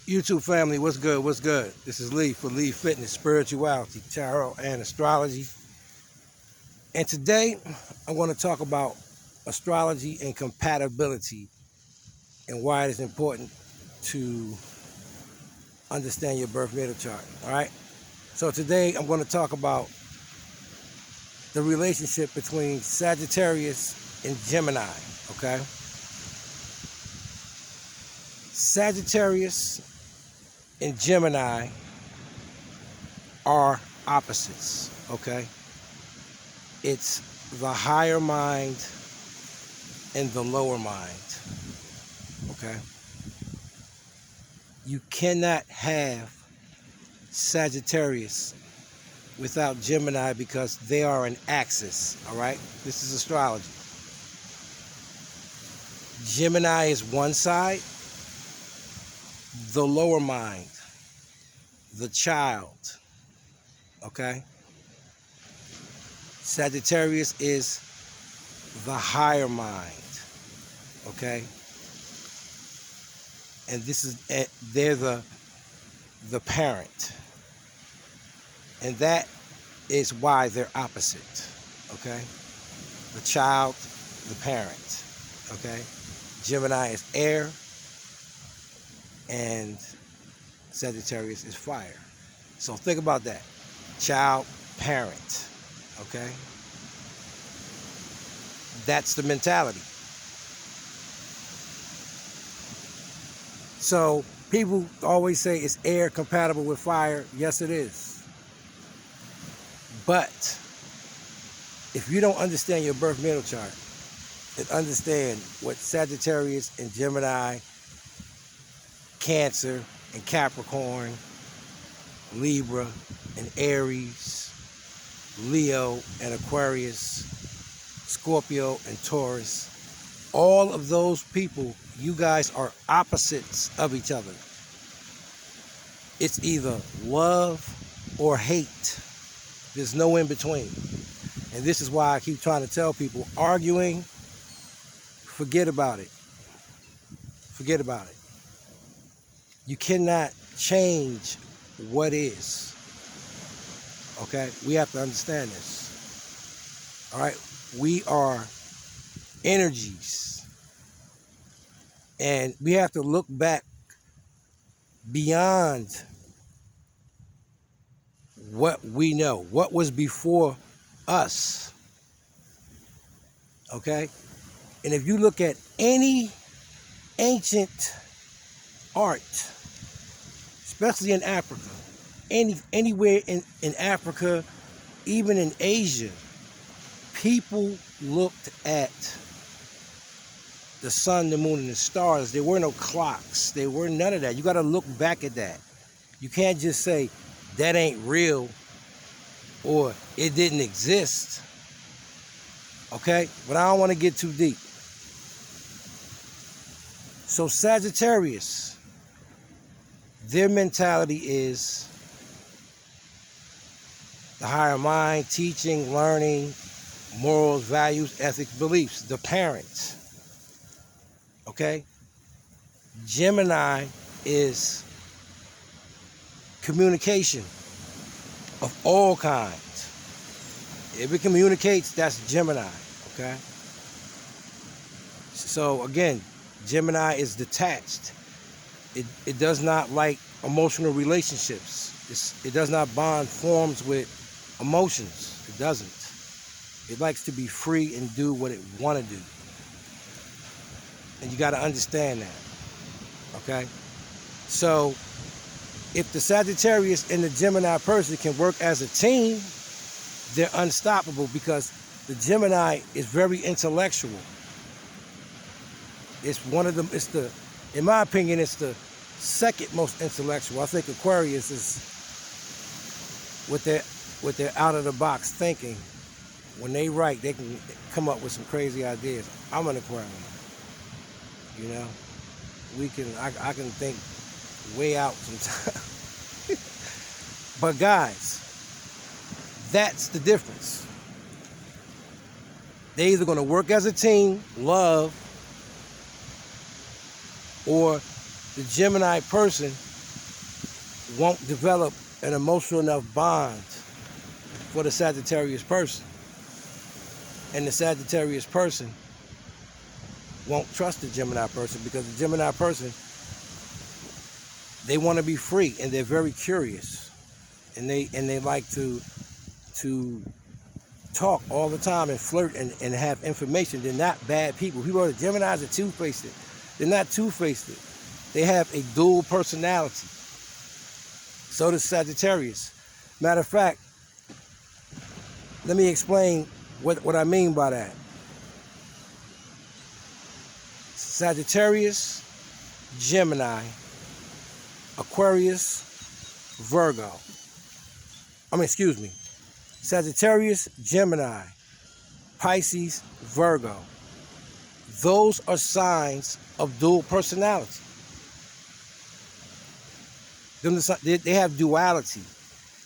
YouTube family, what's good? What's good? This is Lee for Lee Fitness, Spirituality, Tarot, and Astrology. And today, I'm going to talk about astrology and compatibility and why it is important to understand your birth natal chart. All right? So today, I'm going to talk about the relationship between Sagittarius and Gemini. Okay? Sagittarius and Gemini are opposites, okay? It's the higher mind and the lower mind, okay? You cannot have Sagittarius without Gemini because they are an axis, all right? This is astrology. Gemini is one side, the lower mind, the child, okay? Sagittarius is the higher mind, okay? And this is, they're the parent. And that is why they're opposite, okay? The child, the parent, okay? Gemini is air, and Sagittarius is fire. So think about that. Child, parent, okay? That's the mentality. So people always say, is air compatible with fire? Yes, it is. But if you don't understand your birth natal chart and understand what Sagittarius and Gemini, Cancer and Capricorn, Libra and Aries, Leo and Aquarius, Scorpio and Taurus, all of those people, you guys are opposites of each other. It's either love or hate. There's no in between. And this is why I keep trying to tell people, arguing, forget about it. Forget about it. You cannot change what is. Okay? We have to understand this. All right? We are energies. And we have to look back beyond what we know, what was before us. Okay? And if you look at any ancient art, especially in Africa, anywhere in Africa, even in Asia, people looked at the sun, the moon, and the stars. There were no clocks. There were none of that. You got to look back at that. You can't just say, that ain't real, or it didn't exist. Okay? But I don't want to get too deep. So Sagittarius, their mentality is the higher mind, teaching, learning, morals, values, ethics, beliefs, the parents. Okay? Gemini is communication of all kinds. If it communicates, that's Gemini. Okay? So again, Gemini is detached. It does not like emotional relationships. It does not bond forms with emotions. It doesn't. It likes to be free and do what it want to do. And you got to understand that. Okay? So if the Sagittarius and the Gemini person can work as a team, they're unstoppable because the Gemini is very intellectual. It's one of them, in my opinion, it's the second most intellectual. I think Aquarius is with their out of the box thinking. When they write, they can come up with some crazy ideas. I'm an Aquarian. You know? I can think way out sometimes. But guys, that's the difference. They're either going to work as a team, love, or the Gemini person won't develop an emotional enough bond for the Sagittarius person. And the Sagittarius person won't trust the Gemini person, because the Gemini person, they want to be free, and they're very curious, and they like to talk all the time and flirt and have information. They're not bad people. People are, the Geminis are two-faced. They're not two-faced. They have a dual personality. So does Sagittarius. Matter of fact, let me explain what I mean by that. Sagittarius, Gemini, Aquarius, Virgo. Sagittarius, Gemini, Pisces, Virgo. Those are signs of dual personality. They have duality.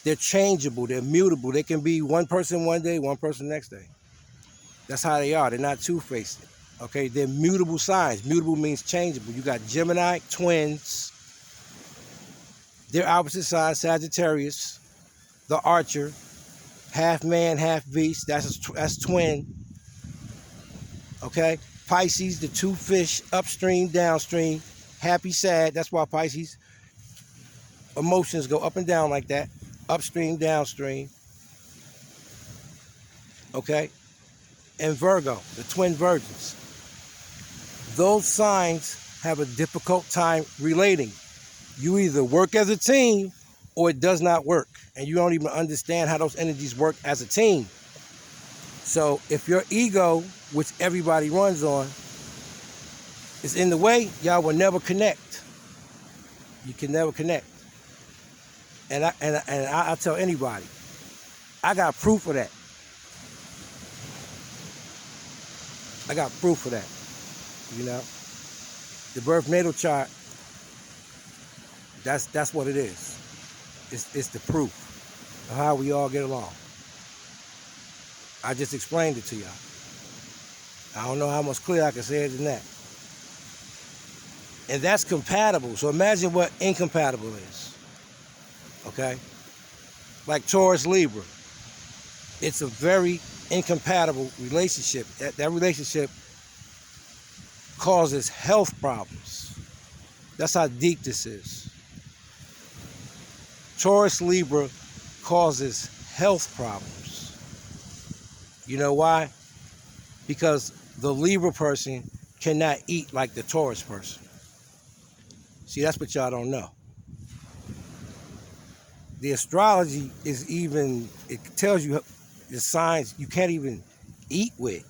They're changeable. They're mutable. They can be one person one day, one person next day. That's how they are. They're not two-faced. Okay, they're mutable signs. Mutable means changeable. You got Gemini, twins. They're opposite signs. Sagittarius, the archer, half man, half beast. That's twin. Okay, Pisces, the two fish, upstream, downstream, happy, sad. That's why Pisces emotions go up and down like that. Upstream, downstream. Okay, and Virgo, the twin virgins. Those signs have a difficult time relating. You either work as a team or it does not work. And you don't even understand how those energies work as a team. So if your ego, which everybody runs on, is in the way, y'all will never connect. You can never connect. And I tell anybody, I got proof of that. I got proof of that. You know, the birth natal chart, that's what it is. It's the proof of how we all get along. I just explained it to y'all. I don't know how much clearer I can say it than that. And that's compatible. So imagine what incompatible is. Okay? Like Taurus, Libra. It's a very incompatible relationship. That relationship causes health problems. That's how deep this is. Taurus, Libra causes health problems. You know why? Because the Libra person cannot eat like the Taurus person. See, that's what y'all don't know. The astrology is even, it tells you the signs you can't even eat with.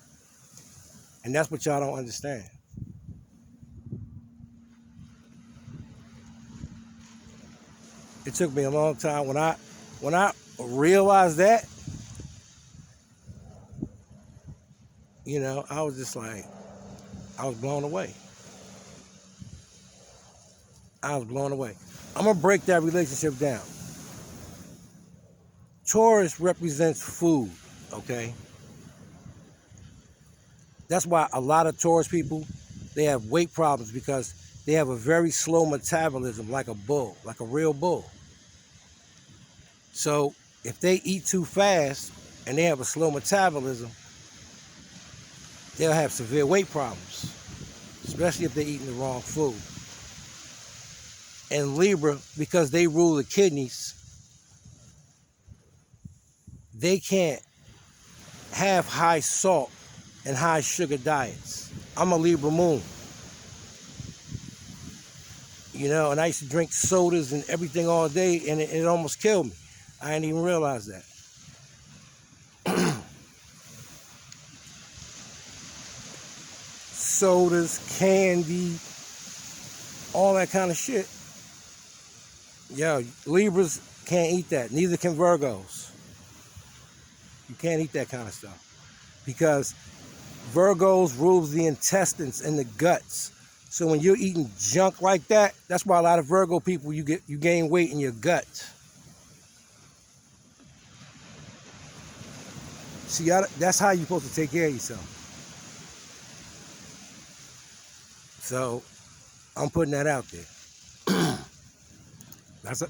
And that's what y'all don't understand. It took me a long time when I realized that, you know, I was just like, I was blown away. I was blown away. I'm gonna break that relationship down. Taurus represents food, okay? That's why a lot of Taurus people, they have weight problems, because they have a very slow metabolism, like a bull, like a real bull. So if they eat too fast and they have a slow metabolism, they'll have severe weight problems, especially if they're eating the wrong food. And Libra, because they rule the kidneys, they can't have high salt and high sugar diets. I'm a Libra moon. You know, and I used to drink sodas and everything all day, and it almost killed me. I didn't even realize that. Sodas, candy, all that kind of shit. Yo, Libras can't eat that. Neither can Virgos. You can't eat that kind of stuff, because Virgos rules the intestines and the guts. So when you're eating junk like that, that's why a lot of Virgo people, you gain weight in your gut. See, that's how you're supposed to take care of yourself. So I'm putting that out there.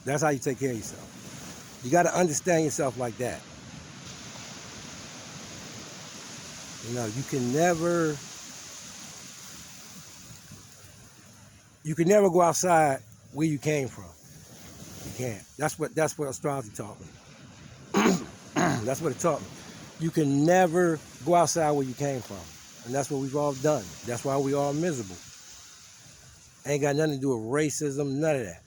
That's how you take care of yourself. You got to understand yourself like that. You know, you can never go outside where you came from. You can't. That's what astrology taught me. That's what it taught me. You can never go outside where you came from. And that's what we've all done. That's why we all miserable. Ain't got nothing to do with racism, none of that.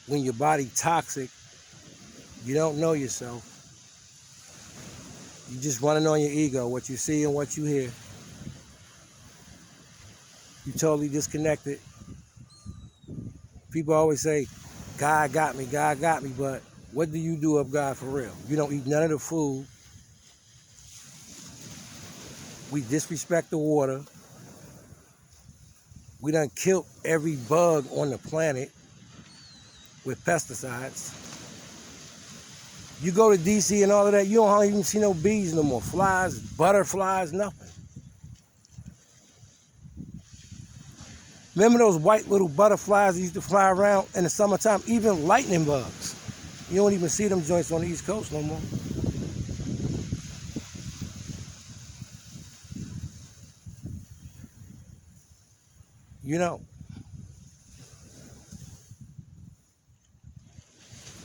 When your body toxic, you don't know yourself. You just running on your ego, what you see and what you hear. You totally disconnected. People always say, God got me, but what do you do of God for real? You don't eat none of the food. We disrespect the water. We done killed every bug on the planet with pesticides. You go to DC and all of that, you don't even see no bees no more. Flies, butterflies, nothing. Remember those white little butterflies that used to fly around in the summertime? Even lightning bugs. You don't even see them joints on the East Coast no more. You know.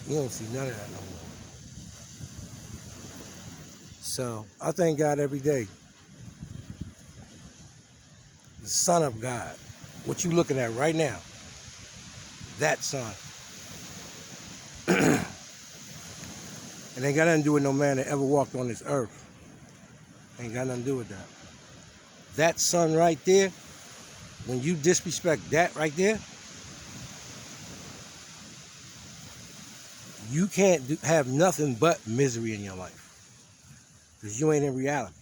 You don't see none of that no more. So I thank God every day. The Son of God. What you looking at right now. That Son. It ain't got nothing to do with no man that ever walked on this earth. Ain't got nothing to do with that. That Son right there, when you disrespect that right there, you can't have nothing but misery in your life. Because you ain't in reality.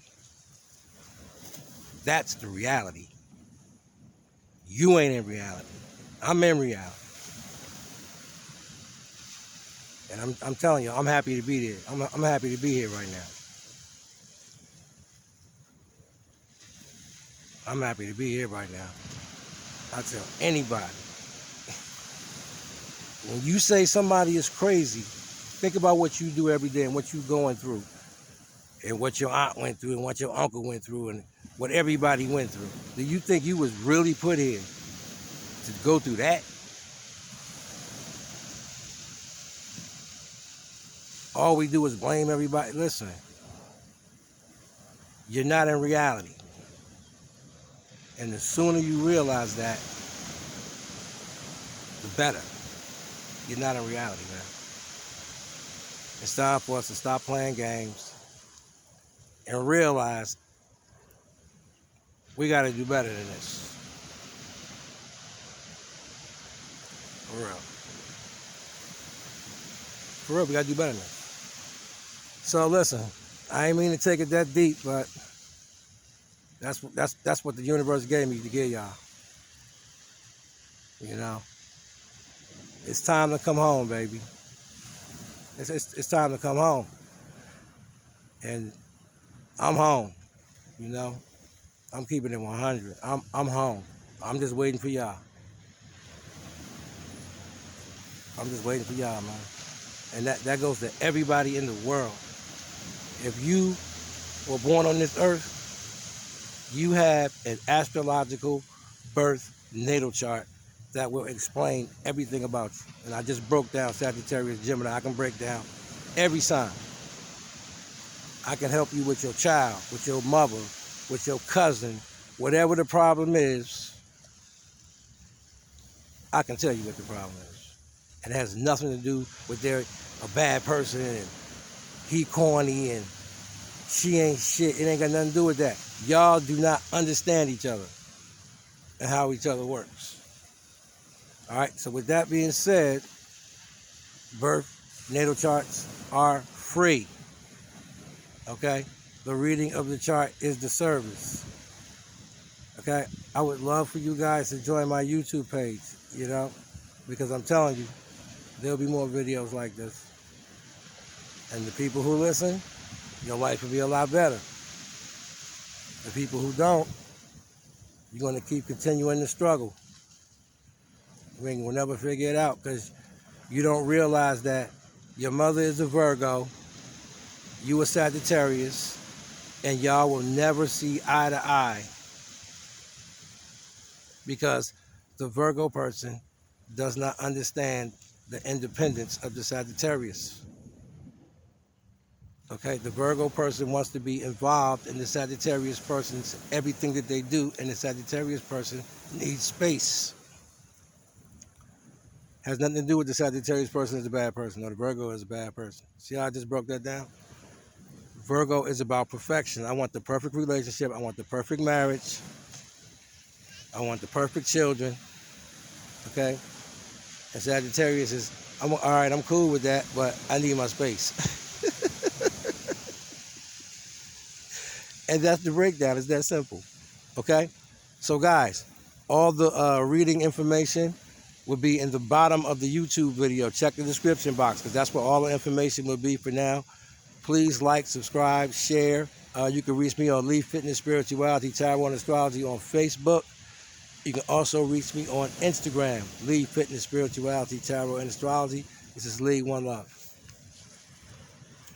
That's the reality. You ain't in reality. I'm in reality. And I'm telling you, I'm happy to be there. I'm happy to be here right now. I'm happy to be here right now. I tell anybody, when you say somebody is crazy, think about what you do every day and what you're going through. And what your aunt went through and what your uncle went through and what everybody went through. Do you think you was really put here to go through that? All we do is blame everybody. Listen, you're not in reality. And the sooner you realize that, the better. You're not in reality, man. It's time for us to stop playing games and realize we got to do better than this. For real. For real, we got to do better than this. So listen, I ain't mean to take it that deep, but that's what the universe gave me to give y'all. You know, it's time to come home, baby. It's time to come home, and I'm home. You know, I'm keeping it 100. I'm home. I'm just waiting for y'all. I'm just waiting for y'all, man. And that goes to everybody in the world. If you were born on this earth, you have an astrological birth natal chart that will explain everything about you. And I just broke down Sagittarius, Gemini. I can break down every sign. I can help you with your child, with your mother, with your cousin, whatever the problem is. I can tell you what the problem is. And it has nothing to do with they're a bad person and he corny and she ain't shit. It ain't got nothing to do with that. Y'all do not understand each other and how each other works. All right, so with that being said, birth natal charts are free. Okay? The reading of the chart is the service. Okay? I would love for you guys to join my YouTube page, you know, because I'm telling you, there'll be more videos like this. And the people who listen, your life will be a lot better. The people who don't, you're going to keep continuing the struggle. I mean, we'll never figure it out because you don't realize that your mother is a Virgo, you a Sagittarius, and y'all will never see eye to eye because the Virgo person does not understand the independence of the Sagittarius. Okay, the Virgo person wants to be involved in the Sagittarius person's everything that they do, and the Sagittarius person needs space. Has nothing to do with the Sagittarius person is a bad person or the Virgo is a bad person. See how I just broke that down? Virgo is about perfection. I want the perfect relationship. I want the perfect marriage. I want the perfect children. Okay? And Sagittarius is, all right, I'm cool with that, but I need my space. And that's the breakdown. It's that simple. Okay? So guys, all the reading information will be in the bottom of the YouTube video. Check the description box because that's where all the information will be for now. Please like, subscribe, share. You can reach me on Leaf Fitness Spirituality, Tarot and Astrology on Facebook. You can also reach me on Instagram, Leaf Fitness Spirituality, Tarot and Astrology. This is Lee, one love.